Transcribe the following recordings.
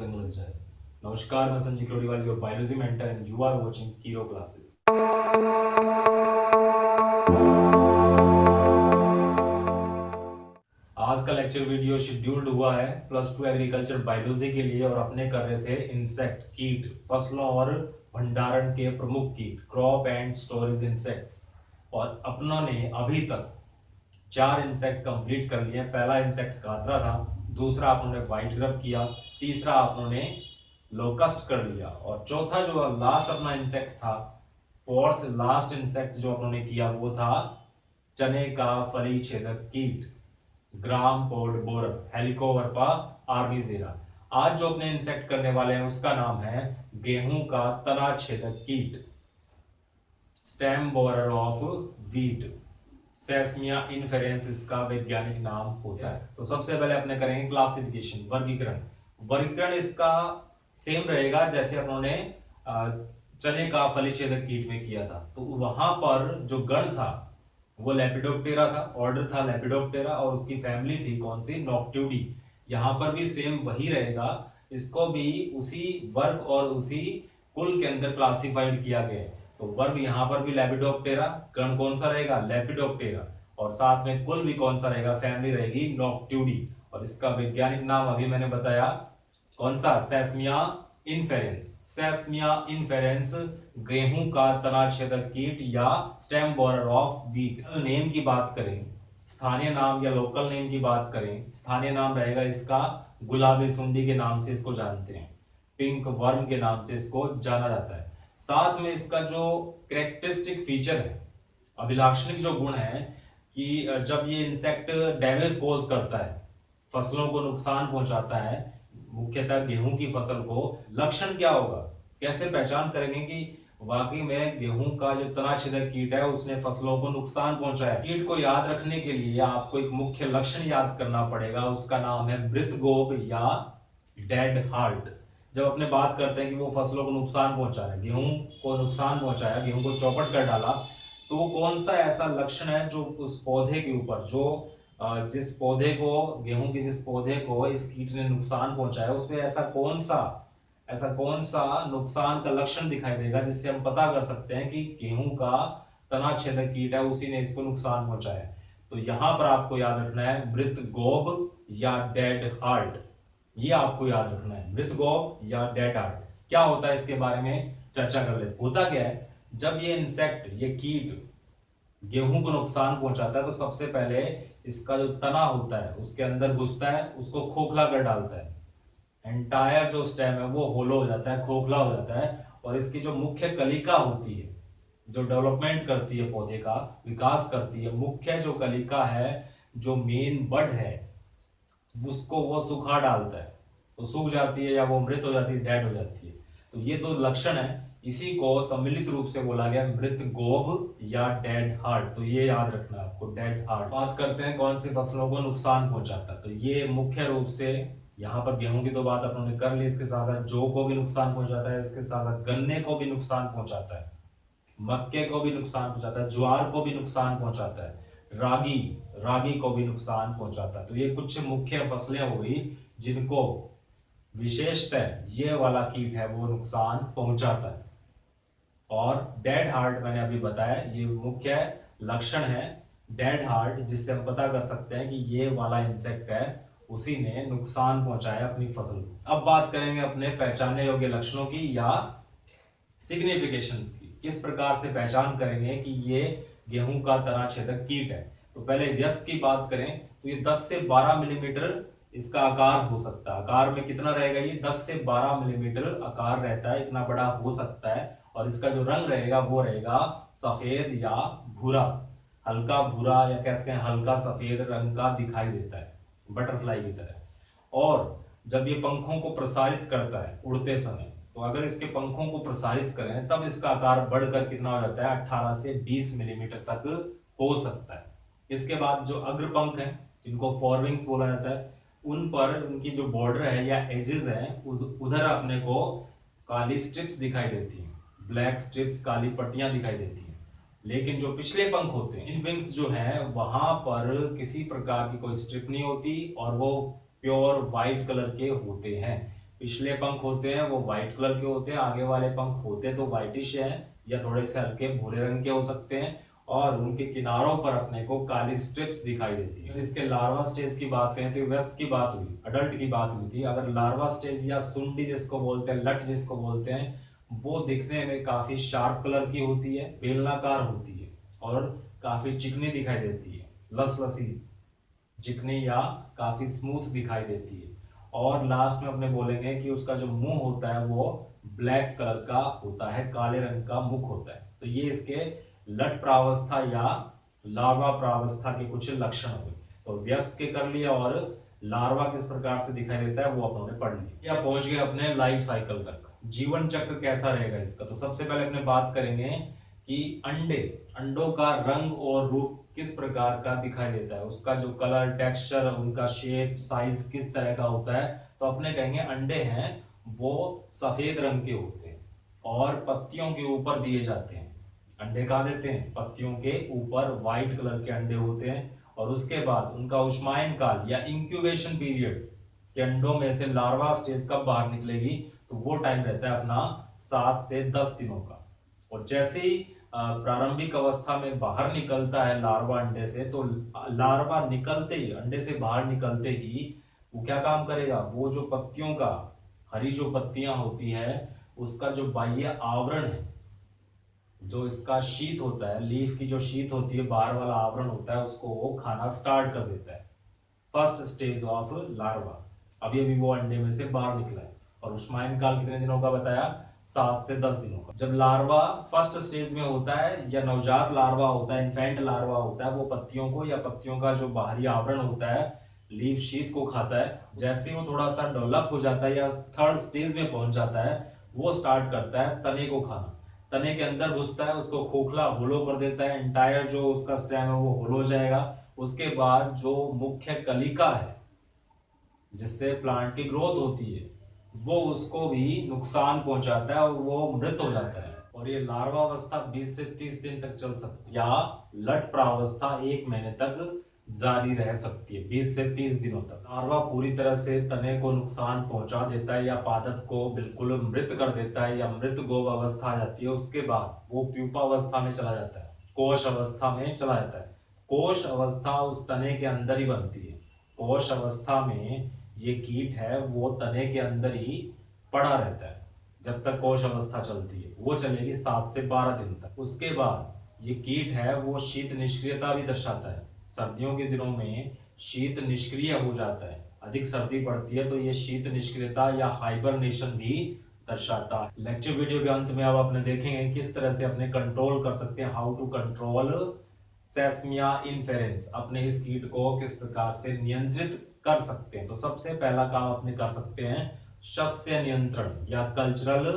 जंग लग जाए। नमस्कार, मैं Sanjeev Lodiwal, your biology mentor and you are watching Kiro classes. आज का लेक्चर वीडियो शेड्यूल्ड हुआ है +2 एग्रीकल्चर बायोलॉजी के लिए और अपने कर रहे थे इंसेक्ट कीट, फसलों और भंडारण के प्रमुख कीट, क्रॉप एंड स्टोरेज इंसेक्ट्स। और अपनों ने अभी तक 4 इंसेक्ट कंप्लीट कर लिए। पहला इंसेक्ट कातरा था, दूसरा आपने व्हाइट ग्रब किया, तीसरा आपने लोकस्ट कर लिया और चौथा जो लास्ट अपना इंसेक्ट था, फोर्थ लास्ट इंसेक्ट जो अपनों किया वो था चने का फली छेदक कीट, ग्राम पोड बोरर, हेलिकोवर्पा आर्मीजेरा। आज जो अपने इंसेक्ट करने वाले हैं उसका नाम है गेहूं का तना छेदक कीट, stem borer of wheat, Sesamia inferens इसका वैज्ञानिक नाम होता है। तो सबसे पहले अपने करेंगे क्लासिफिकेशन, वर्गीकरण। वर्गीकरण इसका सेम रहेगा जैसे अपनों चने का फली छेदक कीट में किया था। तो वहां पर जो गण था वो लेपिडोप्टेरा था, ऑर्डर था लेपिडोप्टेरा और उसकी फैमिली थी कौन सी, नॉक्ट्यूडी। यहां पर भी सेम वही रहेगा, इसको भी उसी वर्ग और उसी कुल के अंदर क्लासिफाइड किया गया है। तो वर्ग यहां पर भी लेपिडोप्टेरा, गण कौन सा रहेगा, लेपिडोप्टेरा, और साथ में कुल भी कौन सा रहेगा, फैमिली रहेगी नॉक्ट्यूडी। और इसका वैज्ञानिक नाम अभी मैंने बताया कौन सा, सेसमिया इन्फेरेंस। सेसमिया इन्फेरेंस गेहूं का तना छेदक कीट या stem borer of wheat. Name की बात करें, स्थानीय नाम या लोकल नेम की बात करें, स्थानीय नाम रहेगा इसका गुलाबी सुंडी के नाम से इसको जानते हैं, पिंक वर्म के नाम से इसको जाना जाता है। साथ में इसका जो कैरेक्टरिस्टिक फीचर है, अभिलाक्षणिक जो गुण है कि जब ये इंसेक्ट डैमेज कोज करता है, फसलों को नुकसान पहुंचाता है, मुख्यतः गेहूं की फसल को, लक्षण क्या होगा, कैसे पहचान करेंगे कि वाकई में गेहूं का जो तना छेदक कीट है उसने फसलों को नुकसान पहुंचाया। कीट को याद रखने के लिए आपको एक मुख्य लक्षण याद करना पड़ेगा, उसका नाम है मृत गोब या डेड हार्ट। जब अपने बात करते हैं कि वो फसलों को नुकसान पहुंचा रहा है, गेहूं को नुकसान पहुंचाया, गेहूं को चौपट कर डाला, तो वो कौन सा ऐसा लक्षण है जो उस पौधे के ऊपर, जो जिस पौधे को, गेहूं के जिस पौधे को इस कीट ने नुकसान पहुंचाया, उसमें ऐसा कौन सा नुकसान का लक्षण दिखाई देगा जिससे हम पता कर सकते हैं कि गेहूं का तना छेदक कीट है, उसी ने इसको नुकसान पहुंचाया। तो यहां पर आपको याद रखना है मृत गोब या डेड हार्ट, ये आपको याद रखना है, मृत गोब या डेड हार्ट। क्या होता है इसके बारे में चर्चा कर लेते। होता क्या है, जब ये इंसेक्ट, ये कीट गेहूं को नुकसान पहुंचाता है तो सबसे पहले इसका जो तना होता है उसके अंदर घुसता है, उसको खोखला कर डालता है, एंटायर जो स्टेम है वो होलो हो जाता है, खोखला हो जाता है, और इसकी जो मुख्य कलिका होती है, जो डेवलपमेंट करती है, पौधे का विकास करती है, मुख्य जो कलिका है, जो मेन बड है, उसको वो सुखा डालता है, तो सूख जाती है या वो मृत हो जाती है, डेड हो जाती है। तो ये दो लक्षण है, इसी को सम्मिलित रूप से बोला गया मृत गोब या डेड हार्ट। तो ये याद रखना आपको, डेड हार्ट। बात करते हैं कौन सी फसलों को नुकसान पहुंचाता है, तो ये मुख्य रूप से यहाँ पर गेहूं की तो बात अपने कर ली, इसके साथ साथ जौ को भी नुकसान पहुंचाता है, इसके साथ साथ गन्ने को भी नुकसान पहुंचाता है, मक्के को भी नुकसान पहुंचाता है, ज्वार को भी नुकसान पहुंचाता है, रागी को भी नुकसान पहुंचाता है। तो ये कुछ मुख्य फसलें हुई जिनको विशेषतः ये वाला कीट है वो नुकसान पहुंचाता है। और डेड हार्ट मैंने अभी बताया, ये मुख्य लक्षण है डेड हार्ट, जिससे हम पता कर सकते हैं कि ये वाला इंसेक्ट है, उसी ने नुकसान पहुंचाया अपनी फसल को। अब बात करेंगे अपने पहचानने योग्य लक्षणों की या सिग्निफिकेशंस की, किस प्रकार से पहचान करेंगे कि ये गेहूं का तना छेदक कीट है। तो पहले व्यस्त की बात करें तो ये 10 से 12 मिलीमीटर इसका आकार हो सकता है। आकार में कितना रहेगा, ये 10 से 12 मिलीमीटर आकार रहता है, इतना बड़ा हो सकता है। और इसका जो रंग रहेगा वो रहेगा सफेद या भूरा, हल्का भूरा या कहते हैं हल्का सफेद रंग का दिखाई देता है, बटरफ्लाई की तरह। और जब ये पंखों को प्रसारित करता है उड़ते समय, तो अगर इसके पंखों को प्रसारित करें तब इसका आकार बढ़कर कितना हो जाता है, 18 से 20 मिलीमीटर तक हो सकता है। इसके बाद जो अग्रपंख है, जिनको फोरविंग्स बोला जाता है, उन पर उनकी जो बॉर्डर है या एजेस है, उधर अपने को काली स्ट्रिप्स दिखाई देती हैं, ब्लैक स्ट्रिप्स, काली पट्टियां दिखाई देती हैं। लेकिन जो पिछले पंख होते हैं, इन विंग्स जो हैं, वहां पर किसी प्रकार की कोई स्ट्रिप नहीं होती और वो प्योर व्हाइट कलर के होते हैं। पिछले पंख होते हैं वो व्हाइट कलर के होते हैं, आगे वाले पंख होते तो व्हाइटिश हैं या थोड़े से हल्के भूरे रंग के हो सकते हैं, और उनके किनारों पर अपने को काली स्ट्रिप्स दिखाई देती है। इसके लार्वा स्टेज की बात करें तो वयस्क की बात हुई, अडल्ट की बात हुई थी। अगर लार्वा स्टेज या सुंडी जिसको बोलते हैं, लट जिसको बोलते हैं, वो दिखने में काफी शार्प कलर की होती है, बेलनाकार होती है और काफी चिकनी दिखाई देती है, लसलसी चिकनी या काफी स्मूथ दिखाई देती है। और लास्ट में अपने बोलेंगे कि उसका जो मुंह होता है वो ब्लैक कलर का होता है, काले रंग का मुख होता है। तो ये इसके लट प्रावस्था या लार्वा प्रावस्था के कुछ लक्षण हुए। तो व्यस्क के कर लिया और लार्वा किस प्रकार से दिखाई देता है वो अपने पढ़ लिया। या पहुंच गए अपने लाइफ साइकिल तक, जीवन चक्र कैसा रहेगा इसका। तो सबसे पहले अपने बात करेंगे कि अंडों का रंग और रूप किस प्रकार का दिखाई देता है, उसका जो कलर, टेक्सचर, उनका शेप, साइज किस तरह का होता है। तो अपने कहेंगे अंडे हैं वो सफेद रंग के होते हैं और पत्तियों के ऊपर दिए जाते हैं। अंडे कहाँ देते हैं, पत्तियों के ऊपर व्हाइट कलर के अंडे होते हैं। और उसके बाद उनका उष्मायन काल या इंक्यूबेशन पीरियड के अंडों में से लार्वा स्टेज कब बाहर निकलेगी, तो वो टाइम रहता है अपना 7 से 10 दिनों का। और जैसे ही प्रारंभिक अवस्था में बाहर निकलता है लार्वा अंडे से, तो लार्वा निकलते ही, अंडे से बाहर निकलते ही वो क्या काम करेगा, वो जो पत्तियों का, हरी जो पत्तियां होती है उसका जो बाह्य आवरण है, जो इसका शीत होता है, लीफ की जो शीत होती है, बाहर वाला आवरण होता है, उसको वो खाना स्टार्ट कर देता है। First stage of larva. अभी अभी वो अंडे में से बाहर निकला है। और उष्मायन काल कितने दिनों का बताया, 7 से 10 दिनों का। जब लार्वा फर्स्ट स्टेज में होता है या नवजात लार्वा होता है, इन्फेंट लार्वा होता है, वो पत्तियों को या पत्तियों का जो बाहरी आवरण होता है, लीफ शीट को खाता है। जैसे वो थोड़ा सा डेवलप हो जाता है या थर्ड स्टेज में पहुंच जाता है, वो स्टार्ट करता है तने को खाना। तने के अंदर घुसता है, उसको खोखला होलो कर देता है, एंटायर जो उसका स्टेम है वो होलो हो जाएगा। उसके बाद जो मुख्य कलिका है जिससे प्लांट की ग्रोथ होती है, वो उसको भी नुकसान पहुंचाता है और वो मृत हो जाता है। और ये लार्वा अवस्था 20 से 30 दिन तक चल सकती है, या लट प्रावस्था 1 महीने तक जारी रह सकती है, 20 से 30 दिनों तक। लार्वा पूरी तरह से तने को नुकसान पहुंचा देता है या पादप को बिल्कुल मृत कर देता है या मृत गोव अवस्था आ जाती है। उसके बाद वो प्यूपा अवस्था में चला जाता है, कोश अवस्था में चला जाता है। कोश अवस्था उस तने के अंदर ही बनती है। कोश अवस्था में ये कीट है वो तने के अंदर ही पड़ा रहता है जब तक कोश अवस्था चलती है। वो चलेगी 7 से 12 दिन तक। उसके बाद ये कीट है वो शीत निष्क्रियता भी दर्शाता है। सर्दियों के दिनों में शीत निष्क्रिय हो जाता है, अधिक सर्दी पड़ती है तो ये शीत निष्क्रियता या हाइबरनेशन भी दर्शाता है। लेक्चर वीडियो के अंत में अब अपने देखेंगे किस तरह से अपने कंट्रोल कर सकते हैं, हाउ टू कंट्रोल सेस्मिया इन्फेरेंस, अपने इस कीट को किस प्रकार से नियंत्रित कर सकते हैं। तो सबसे पहला काम अपने कर सकते हैं शस्य नियंत्रण या कल्चरल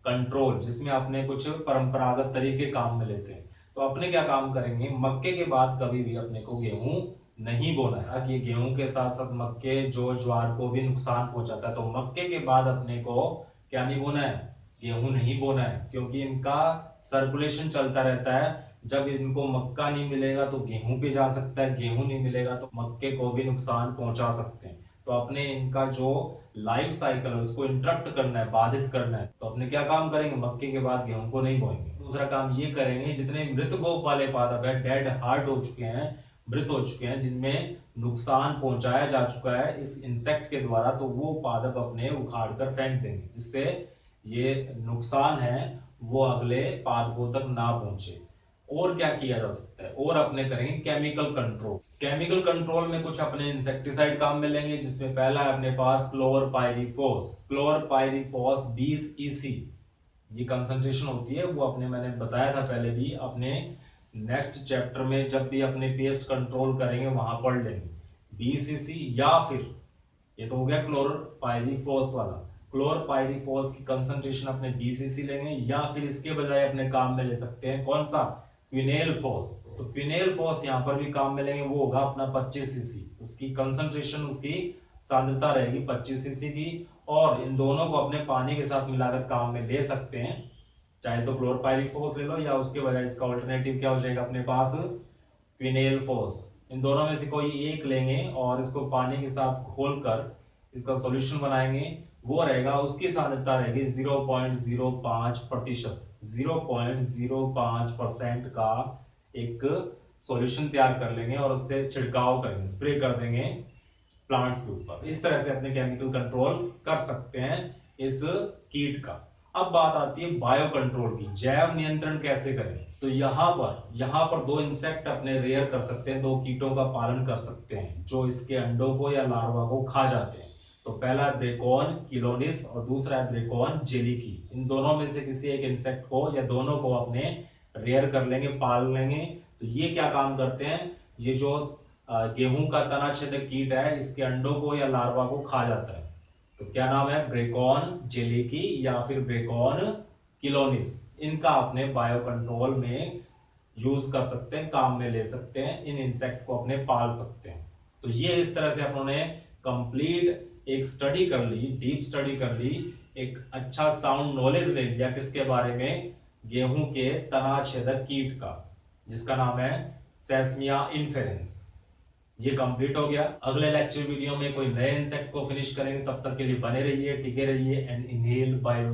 कंट्रोल, जिसमें अपने कुछ परंपरागत तरीके काम में लेते हैं। तो अपने क्या काम करेंगे, मक्के के बाद कभी भी अपने को गेहूं नहीं बोना है कि गेहूं के साथ साथ मक्के जो ज्वार को भी नुकसान पहुंचाता है। तो मक्के के बाद अपने को क्या नहीं बोना है, गेहूं नहीं बोना है, क्योंकि इनका सर्कुलेशन चलता रहता है। जब इनको मक्का नहीं मिलेगा तो गेहूं पे जा सकता है, गेहूं नहीं मिलेगा तो मक्के को भी नुकसान पहुंचा सकते हैं। तो अपने इनका जो लाइफ साइकिल है उसको इंटरप्ट करना है, बाधित करना है। तो अपने क्या काम करेंगे, मक्के के बाद गेहूं को नहीं बोएंगे। दूसरा काम ये करेंगे, जितने मृत गोप वाले पादप है, डेड हार्ड हो चुके हैं, मृत हो चुके हैं, जिनमें नुकसान पहुंचाया जा चुका है इस इंसेक्ट के द्वारा, तो वो पादप अपने उखाड़ कर फेंक देंगे, जिससे ये नुकसान है वो अगले पादपों तक ना पहुंचे। और क्या किया जा सकता है, और अपने करेंगे केमिकल कंट्रोल। केमिकल कंट्रोल में कुछ अपने इंसेक्टिसाइड काम में लेंगे, जिसमें पहला है अपने पास क्लोरपाइरिफॉस। क्लोरपाइरिफॉस 20 EC ये कंसंट्रेशन होती है, वो अपने मैंने बताया था पहले भी, अपने नेक्स्ट चैप्टर में जब भी अपने पेस्ट कंट्रोल करेंगे वहां पढ़ लेंगे। 20 EC या फिर ये तो हो गया क्लोरपाइरिफॉस वाला। क्लोरपाइरिफॉस की कंसंट्रेशन अपने 20 EC लेंगे, या फिर इसके बजाय अपने काम में ले सकते हैं कौन सा, क्विनेलफॉस। तो क्विनेलफॉस यहाँ पर भी काम में लेंगे, वो होगा अपना 25 EC। उसकी कंसंट्रेशन, उसकी सांद्रता रहेगी 25 EC की। और इन दोनों को अपने पानी के साथ मिलाकर काम में ले सकते हैं, चाहे तो क्लोरपाइरिफॉस ले लो या उसके बजाय इसका ऑल्टरनेटिव क्या हो जाएगा अपने पास, क्विनेलफॉस। इन दोनों में से कोई एक लेंगे और इसको पानी के साथ घोलकर इसका सॉल्यूशन बनाएंगे वो रहेगा, उसकी सांद्रता रहेगी 0.05%। 0.05% का एक सॉल्यूशन तैयार कर लेंगे और उससे छिड़काव करेंगे, स्प्रे कर देंगे प्लांट्स के ऊपर। इस तरह से अपने केमिकल कंट्रोल कर सकते हैं इस कीट का। अब बात आती है बायो कंट्रोल की, जैव नियंत्रण कैसे करें। तो यहाँ पर दो इंसेक्ट अपने रेयर कर सकते हैं, दो कीटों का पालन कर सकते हैं जो इसके अंडों को या लार्वा को खा जाते हैं। तो पहला है ब्रेकॉन किलोनिस और दूसरा है ब्रेकॉन जेलिकी। इन दोनों में से किसी एक इंसेक्ट को या दोनों को अपने रेयर कर लेंगे, पाल लेंगे। तो ये क्या काम करते हैं, ये जो गेहूं का तना छेदक कीट है इसके अंडों को या लार्वा को खा जाता है। तो क्या नाम है, ब्रेकॉन जेलिकी या फिर ब्रेकॉन किलोनिस। इनका अपने बायो कंट्रोल में यूज कर सकते हैं, काम में ले सकते हैं, इन इंसेक्ट को अपने पाल सकते हैं। तो ये इस तरह से अपनों कंप्लीट एक स्टडी कर ली, डीप स्टडी कर ली, एक अच्छा साउंड नॉलेज ले लिया किसके बारे में, गेहूं के तना छेदक कीट का, जिसका नाम है सेसमिया इन्फेरेंस। ये कंप्लीट हो गया। अगले लेक्चर वीडियो में कोई नए इंसेक्ट को फिनिश करेंगे, तब तक के लिए बने रहिए, टिके रहिए एंड इनहेल बायो